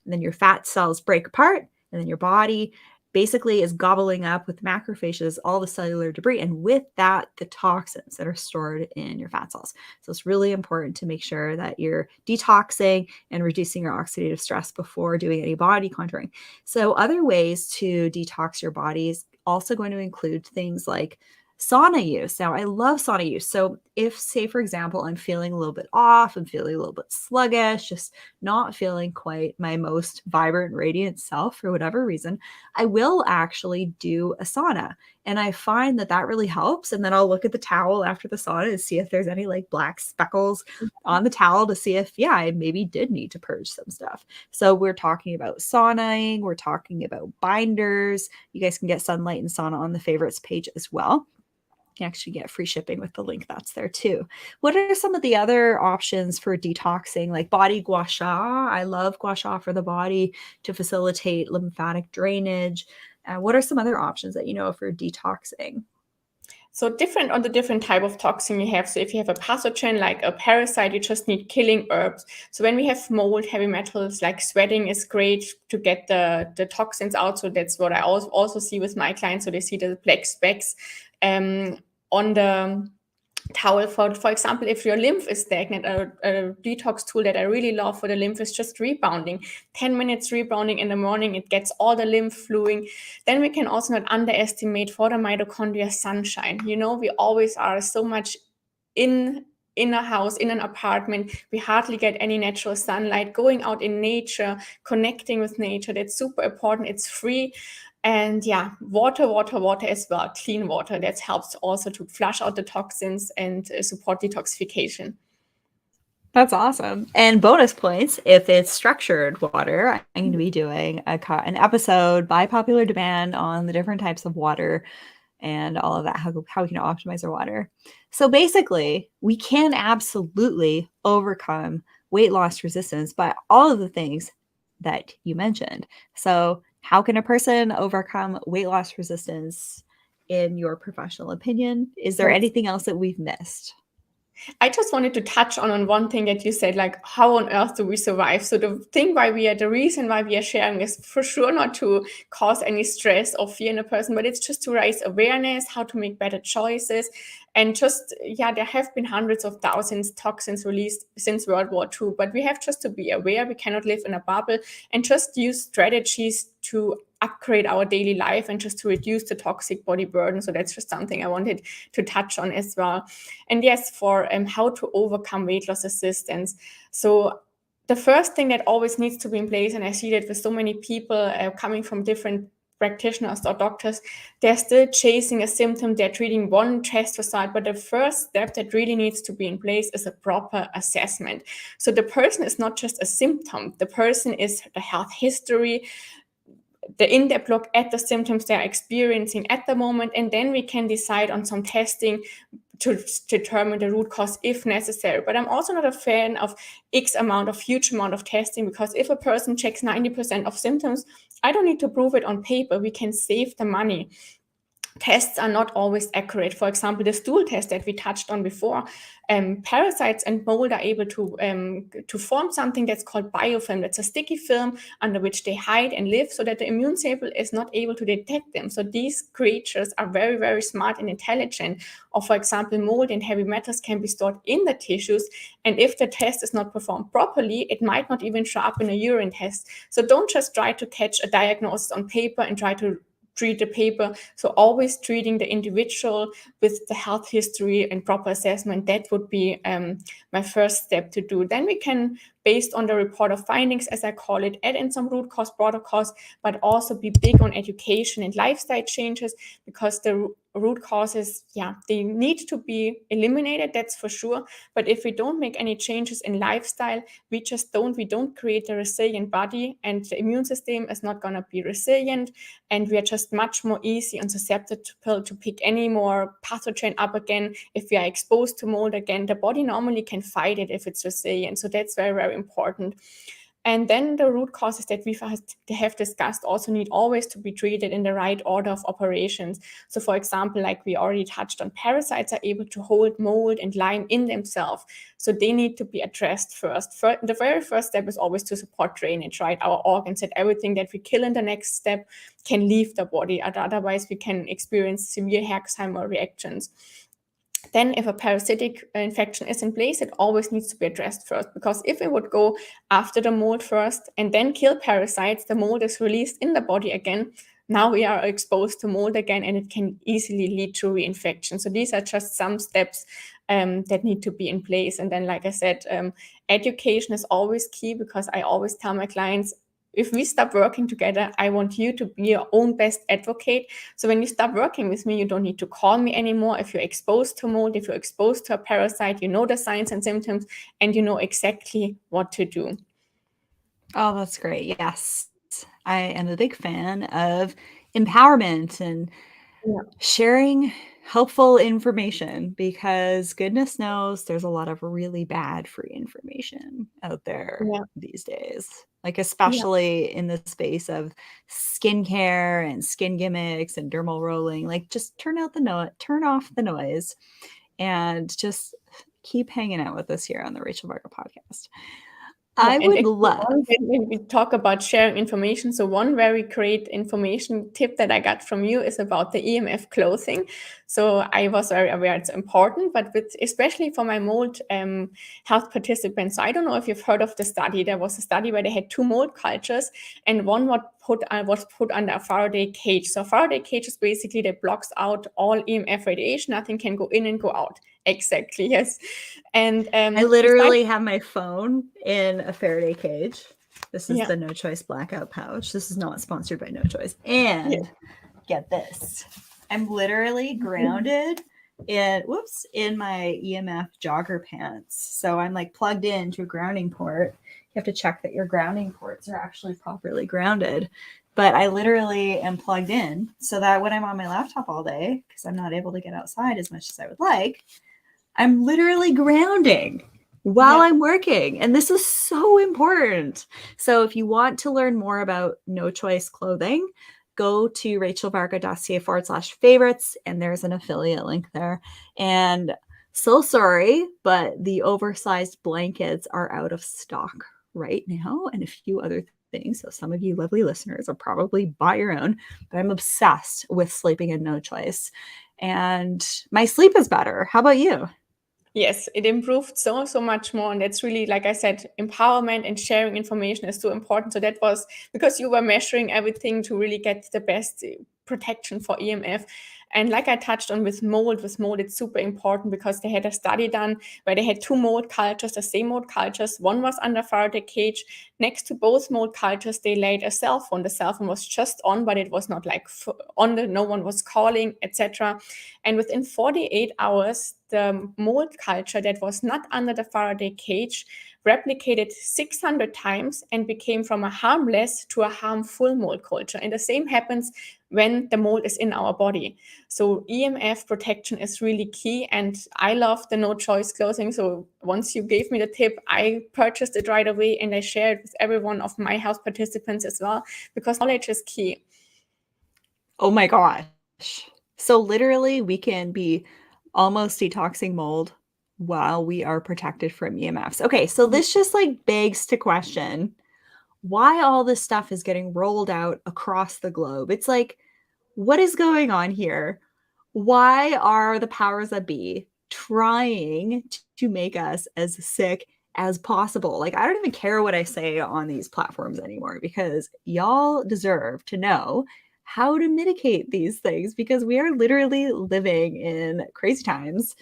And then your fat cells break apart, and then your body basically is gobbling up with macrophages all the cellular debris, and with that, the toxins that are stored in your fat cells. So it's really important to make sure that you're detoxing and reducing your oxidative stress before doing any body contouring. So other ways to detox your body is also going to include things like sauna use. Now, I love sauna use. So if, say, for example, I'm feeling a little bit off, I'm feeling a little bit sluggish, just not feeling quite my most vibrant, radiant self for whatever reason, I will actually do a sauna. And I find that that really helps. And then I'll look at the towel after the sauna and see if there's any like black speckles on the towel to see if, yeah, I maybe did need to purge some stuff. So we're talking about saunaing, we're talking about binders. You guys can get Sunlight and Sauna on the favorites page as well. You can actually get free shipping with the link that's there too. What are some of the other options for detoxing, like body gua sha? I love gua sha for the body to facilitate lymphatic drainage. What are some other options that you know for detoxing? So different on the different type of toxin you have. So if you have a pathogen like a parasite, you just need killing herbs. So when we have mold, heavy metals, like sweating is great to get the toxins out. So that's what I also see with my clients. So they see the black specks on the towel. For example, if your lymph is stagnant, a detox tool that I really love for the lymph is just rebounding. 10 minutes rebounding in the morning, it gets all the lymph flowing. Then we can also not underestimate for the mitochondria sunshine. You know, we always are so much in a house, in an apartment. We hardly get any natural sunlight. Going out in nature, connecting with nature, that's super important. It's free. And yeah, water as well, clean water. That helps also to flush out the toxins and support detoxification. That's awesome. And bonus points if it's structured water. I'm going to be doing an episode by popular demand on the different types of water and all of that, how we can optimize our water. So basically, we can absolutely overcome weight loss resistance by all of the things that you mentioned. So how can a person overcome weight loss resistance in your professional opinion? Is there anything else that we've missed? I just wanted to touch on one thing that you said, like how on earth do we survive? So the reason why we are sharing is for sure not to cause any stress or fear in a person, but it's just to raise awareness, how to make better choices. And just, yeah, there have been hundreds of thousands toxins released since World War II, but we have just to be aware. We cannot live in a bubble and just use strategies to upgrade our daily life and just to reduce the toxic body burden. So that's just something I wanted to touch on as well. And yes, for how to overcome weight loss resistance. So the first thing that always needs to be in place, and I see that with so many people coming from different practitioners or doctors, they're still chasing a symptom, they're treating one test result, but the first step that really needs to be in place is a proper assessment. So the person is not just a symptom, the person is the health history, the in-depth look at the symptoms they're experiencing at the moment, and then we can decide on some testing to determine the root cause if necessary. But I'm also not a fan of huge amount of testing, because if a person checks 90% of symptoms, I don't need to prove it on paper. We can save the money. Tests are not always accurate. For example, the stool test that we touched on before, parasites and mold are able to form something that's called biofilm. That's a sticky film under which they hide and live so that the immune system is not able to detect them. So these creatures are very, very smart and intelligent. Or for example, mold and heavy metals can be stored in the tissues. And if the test is not performed properly, it might not even show up in a urine test. So don't just try to catch a diagnosis on paper and try to treat the paper. So always treating the individual with the health history and proper assessment, that would be my first step to do. Then we can, based on the report of findings, as I call it, add in some root cause protocols, but also be big on education and lifestyle changes, because the root causes, they need to be eliminated, that's for sure. But if we don't make any changes in lifestyle, we don't create a resilient body, and the immune system is not going to be resilient, and we are just much more easy and susceptible to pick any more pathogen up again. If we are exposed to mold again, the body normally can fight it if it's resilient. So that's very, very important. And then the root causes that we have discussed also need always to be treated in the right order of operations. So for example, like we already touched on, parasites are able to hold mold and Lyme in themselves. So they need to be addressed first. The very first step is always to support drainage, right? Our organs, that everything that we kill in the next step can leave the body. Otherwise, we can experience severe Herxheimer reactions. Then if a parasitic infection is in place, it always needs to be addressed first, because if we would go after the mold first and then kill parasites, the mold is released in the body again. Now we are exposed to mold again, and it can easily lead to reinfection. So these are just some steps that need to be in place. And then, like I said, education is always key, because I always tell my clients, if we stop working together, I want you to be your own best advocate. So when you stop working with me, you don't need to call me anymore. If you're exposed to mold, if you're exposed to a parasite, you know the signs and symptoms, and you know exactly what to do. Oh, that's great. Yes. I am a big fan of empowerment and sharing helpful information, because goodness knows there's a lot of really bad free information out there these days, like especially in the space of skincare and skin gimmicks and dermal rolling. Like, just turn off the noise and just keep hanging out with us here on the Rachel Varga podcast. I would love. When we talk about sharing information, so one very great information tip that I got from you is about the Emf Clothing. So I was very aware it's important, but especially for my mold health participants. So I don't know if you've heard of the study. There was a study where they had 2 mold cultures, and one was put under a Faraday cage. So a Faraday cage is basically that blocks out all EMF radiation. Nothing can go in and go out. Exactly, yes. And I literally have my phone in a Faraday cage. This is the No Choice blackout pouch. This is not sponsored by No Choice. And get this, I'm literally grounded in my EMF jogger pants. So I'm like plugged into a grounding port. You have to check that your grounding ports are actually properly grounded. But I literally am plugged in so that when I'm on my laptop all day, because I'm not able to get outside as much as I would like, I'm literally grounding while I'm working. And this is so important. So if you want to learn more about No Choice Clothing, go to rachelvarga.ca/favorites, and there's an affiliate link there. And so sorry, but the oversized blankets are out of stock right now, and a few other things. So some of you lovely listeners will probably buy your own, but I'm obsessed with sleeping in No Choice. And my sleep is better. How about you? Yes, it improved so much more. And that's really, like I said, empowerment and sharing information is so important. So that was because you were measuring everything to really get the best protection for EMF. And like I touched on with mold, it's super important, because they had a study done where they had 2 mold cultures, the same mold cultures. One was under Faraday cage. Next to both mold cultures, they laid a cell phone. The cell phone was just on, but it was not like no one was calling, etc. And within 48 hours, the mold culture that was not under the Faraday cage replicated 600 times and became from a harmless to a harmful mold culture. And the same happens when the mold is in our body. So EMF protection is really key. And I love the No Choice clothing. So once you gave me the tip, I purchased it right away, and I shared it with every one of my house participants as well, because knowledge is key. Oh my gosh. So literally we can be almost detoxing mold while we are protected from EMFs. Okay, so this just like begs to question why all this stuff is getting rolled out across the globe. It's like, what is going on here? Why are the powers that be trying to make us as sick as possible? Like, I don't even care what I say on these platforms anymore, because y'all deserve to know how to mitigate these things, because we are literally living in crazy times.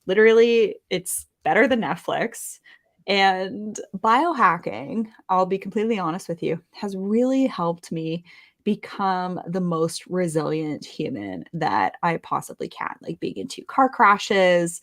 Literally, it's better than Netflix. And biohacking, I'll be completely honest with you, has really helped me become the most resilient human that I possibly can. Like being in 2 car crashes.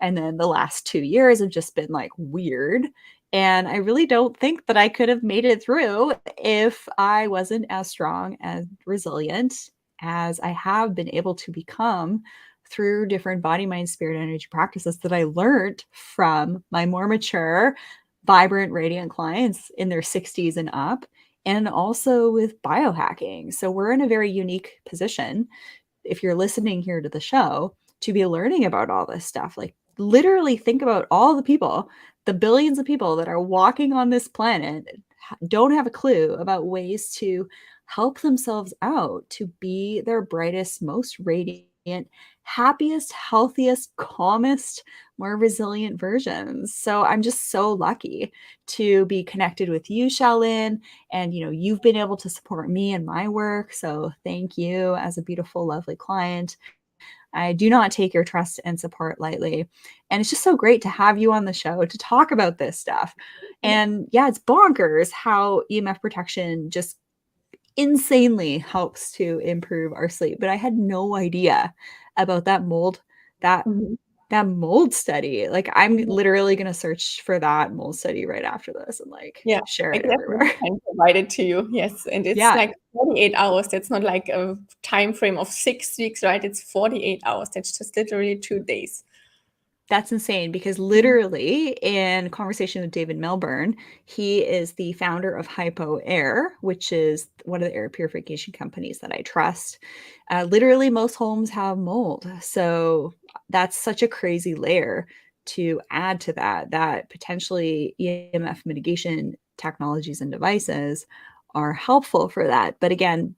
And then the last 2 years have just been like weird. And I really don't think that I could have made it through if I wasn't as strong and resilient as I have been able to become through different body, mind, spirit, energy practices that I learned from my more mature, vibrant, radiant clients in their 60s and up, and also with biohacking. So we're in a very unique position, if you're listening here to the show, to be learning about all this stuff. Like, literally think about all the people, the billions of people that are walking on this planet, don't have a clue about ways to help themselves out to be their brightest, most radiant, happiest, healthiest, calmest, more resilient versions. So I'm just so lucky to be connected with you, Shalin, and you've been able to support me and my work. So thank you as a beautiful, lovely client. I do not take your trust and support lightly. And it's just so great to have you on the show to talk about this stuff. And yeah, it's bonkers how EMF protection just insanely helps to improve our sleep. But I had no idea about that that Mhm. that mold study. Like, I'm literally going to search for that mold study right after this and like Yeah, share I it definitely everywhere. can provide it to you. Yes, and it's Yeah, like 48 hours. That's not like a time frame of 6 weeks, right? It's 48 hours. That's just literally 2 days. that's insane, because Mhm. literally, in conversation with David Milburn, he is the founder of Hypo Air, which is one of the air purification companies that I trust. Literally, most homes have mold. So that's such a crazy layer to add to that potentially EMF mitigation technologies and devices are helpful for that. But again,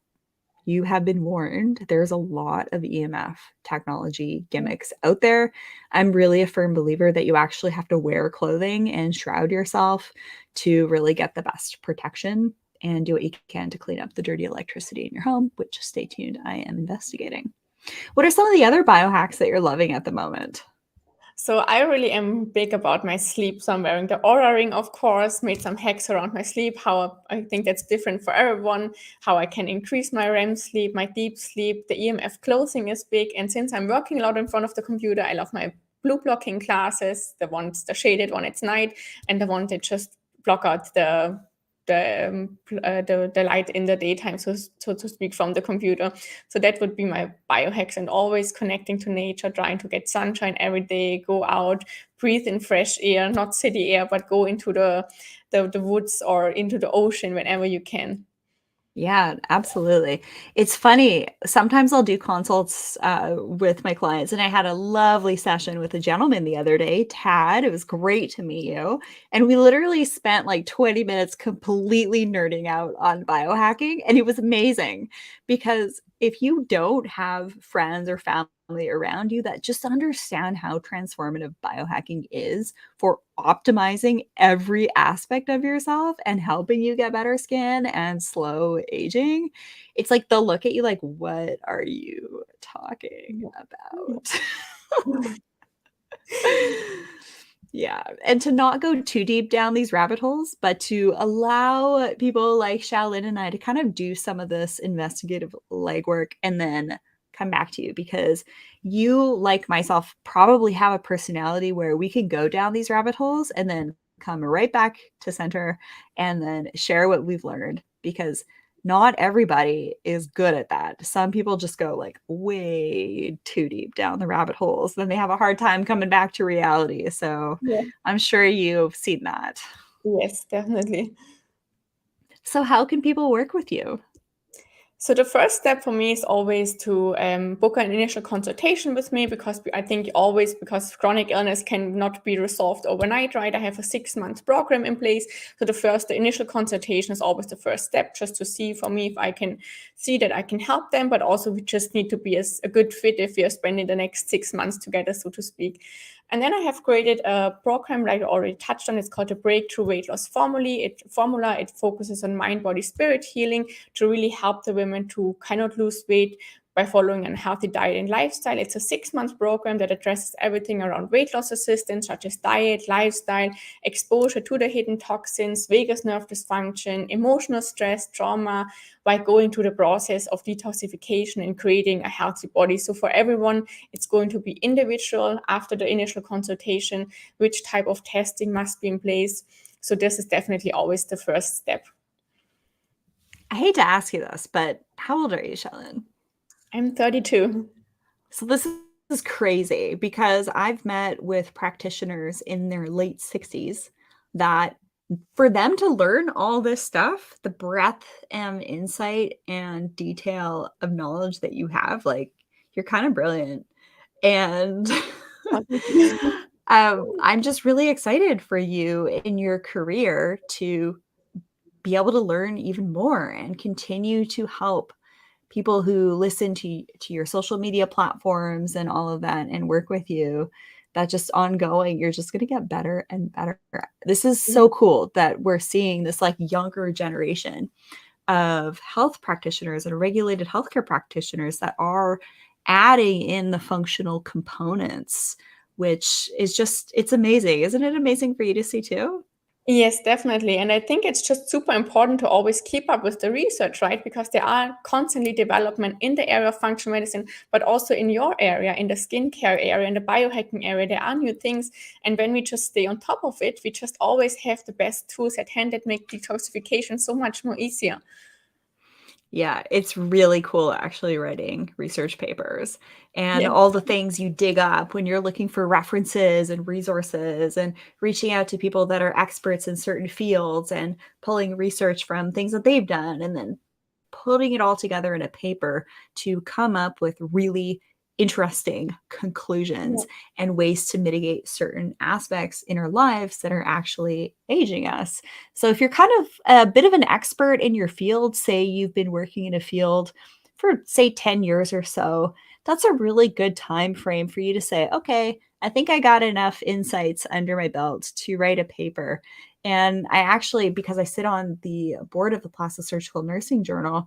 you have been warned. There's a lot of EMF technology gimmicks out there. I'm really a firm believer that you actually have to wear clothing and shroud yourself to really get the best protection, and do what you can to clean up the dirty electricity in your home, which, stay tuned, I am investigating. What are some of the other biohacks that you're loving at the moment? So I really am big about my sleep. So I'm wearing the Aura Ring, of course, made some hacks around my sleep, how I think that's different for everyone, how I can increase my REM sleep, my deep sleep. The EMF Clothing is big. And since I'm working a lot in front of the computer, I love my blue blocking classes, the shaded one at night, and the one that just block out the light in the daytime, so to speak, from the computer. So that would be my biohacks, and always connecting to nature, trying to get sunshine every day, go out, breathe in fresh air, not city air, but go into the woods or into the ocean whenever you can. Yeah, absolutely. It's funny. Sometimes I'll do consults with my clients, and I had a lovely session with a gentleman the other day, Tad. It was great to meet you. And we literally spent like 20 minutes completely nerding out on biohacking, and it was amazing, because if you don't have friends or family around you that just understand how transformative biohacking is for optimizing every aspect of yourself and helping you get better skin and slow aging, it's like they'll look at you like, what are you talking about? Yeah. And to not go too deep down these rabbit holes, but to allow people like Shaolin and I to kind of do some of this investigative legwork and then come back to you, because you, like myself, probably have a personality where we can go down these rabbit holes and then come right back to center and then share what we've learned, because not everybody is good at that. Some people just go like way too deep down the rabbit holes. Then they have a hard time coming back to reality. So Yeah. I'm sure you've seen that. Yes, definitely. So how can people work with you? So the first step for me is always to book an initial consultation with me, because I think always, because chronic illness cannot be resolved overnight, right? I have a 6-month program in place. So the initial consultation is always the first step, just to see for me if I can see that I can help them, but also we just need to be a good fit if we are spending the next 6 months together, so to speak. And then I have created a program like I already touched on. It's called the Breakthrough Weight Loss Formula. It focuses on mind, body, spirit healing to really help the women to kind of lose weight by following a healthy diet and lifestyle. It's a 6-month program that addresses everything around weight loss assistance, such as diet, lifestyle, exposure to the hidden toxins, vagus nerve dysfunction, emotional stress, trauma, by going through the process of detoxification and creating a healthy body. So for everyone, it's going to be individual after the initial consultation, which type of testing must be in place. So this is definitely always the first step. I hate to ask you this, but how old are you, Shalin? I'm 32. So this is crazy because I've met with practitioners in their late 60s that for them to learn all this stuff, the breadth and insight and detail of knowledge that you have, like, you're kind of brilliant. And I'm just really excited for you in your career to be able to learn even more and continue to help people who listen to your social media platforms and all of that and work with you. That just ongoing, you're just going to get better and better. This is so cool that we're seeing this like younger generation of health practitioners and regulated healthcare practitioners that are adding in the functional components, which is just, it's amazing. Isn't it amazing for you to see too? Yes, definitely. And I think it's just super important to always keep up with the research, right? Because there are constantly development in the area of functional medicine, but also in your area, in the skincare area, in the biohacking area, there are new things. And when we just stay on top of it, we just always have the best tools at hand that make detoxification so much more easier. Yeah, it's really cool actually writing research papers and Yeah. all the things you dig up when you're looking for references and resources and reaching out to people that are experts in certain fields and pulling research from things that they've done and then putting it all together in a paper to come up with really interesting conclusions and ways to mitigate certain aspects in our lives that are actually aging us. So if you're kind of a bit of an expert in your field, say you've been working in a field for say 10 years or so, that's a really good time frame for you to say, okay, I think I got enough insights under my belt to write a paper. And I actually, because I sit on the board of the Plastic Surgical Nursing Journal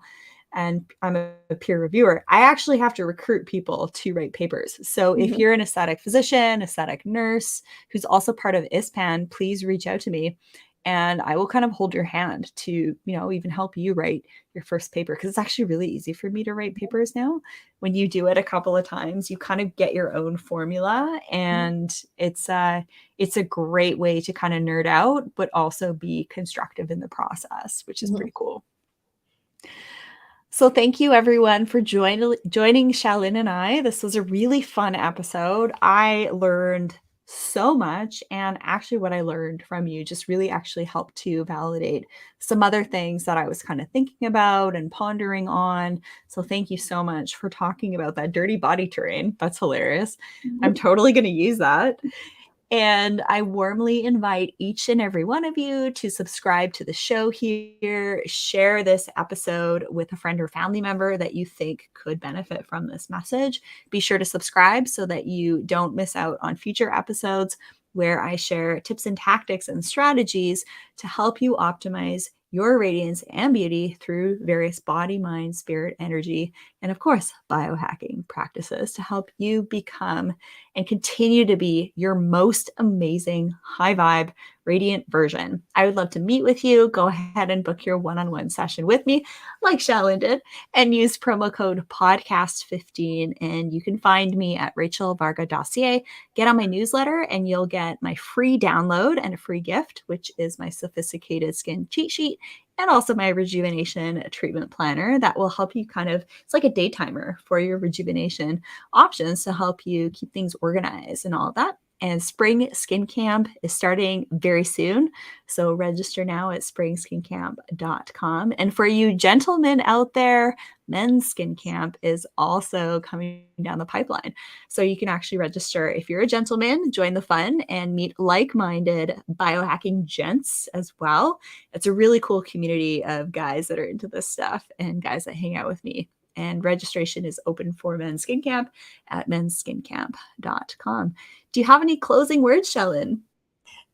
and I'm a peer reviewer, I actually have to recruit people to write papers. So if you're an aesthetic physician, aesthetic nurse, who's also part of ISPAN, please reach out to me and I will kind of hold your hand to, even help you write your first paper. Because it's actually really easy for me to write papers now. When you do it a couple of times, you kind of get your own formula, and it's a great way to kind of nerd out, but also be constructive in the process, which is pretty cool. So thank you everyone for joining Shalin and I. This was a really fun episode. I learned so much, and actually what I learned from you just really actually helped to validate some other things that I was kind of thinking about and pondering on. So thank you so much for talking about that dirty body terrain. That's hilarious. I'm totally going to use that. And I warmly invite each and every one of you to subscribe to the show here, share this episode with a friend or family member that you think could benefit from this message. Be sure to subscribe so that you don't miss out on future episodes where I share tips and tactics and strategies to help you optimize your radiance and beauty through various body, mind, spirit, energy, and of course, biohacking practices to help you become and continue to be your most amazing, high vibe, radiant version. I would love to meet with you. Go ahead and book your one-on-one session with me, like Shalin did, and use promo code podcast15. And you can find me at rachelvarga.ca. Get on my newsletter and you'll get my free download and a free gift, which is my sophisticated skin cheat sheet and also my rejuvenation treatment planner that will help you it's like a day timer for your rejuvenation options to help you keep things organized and all of that. And Spring Skin Camp is starting very soon. So register now at springskincamp.com. And for you gentlemen out there, Men's Skin Camp is also coming down the pipeline. So you can actually register if you're a gentleman, join the fun and meet like-minded biohacking gents as well. It's a really cool community of guys that are into this stuff and guys that hang out with me And registration is open for Men's Skin Camp at mensskincamp.com. Do you have any closing words, Shalin?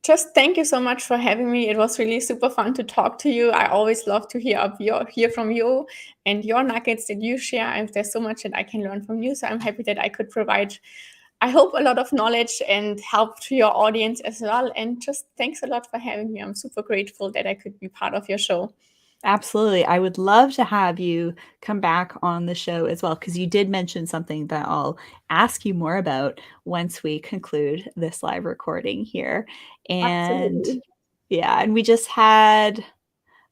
Just thank you so much for having me. It was really super fun to talk to you. I always love to hear from you and your nuggets that you share. And there's so much that I can learn from you. So I'm happy that I could provide, I hope, a lot of knowledge and help to your audience as well. And just thanks a lot for having me. I'm super grateful that I could be part of your show. Absolutely. I would love to have you come back on the show as well, because you did mention something that I'll ask you more about once we conclude this live recording here. And Absolutely. yeah, and we just had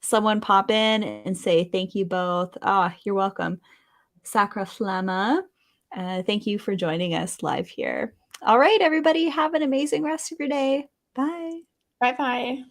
someone pop in and say, thank you both. Ah, you're welcome. Sacra Flamma. Thank you for joining us live here. All right, everybody, have an amazing rest of your day. Bye. Bye-bye.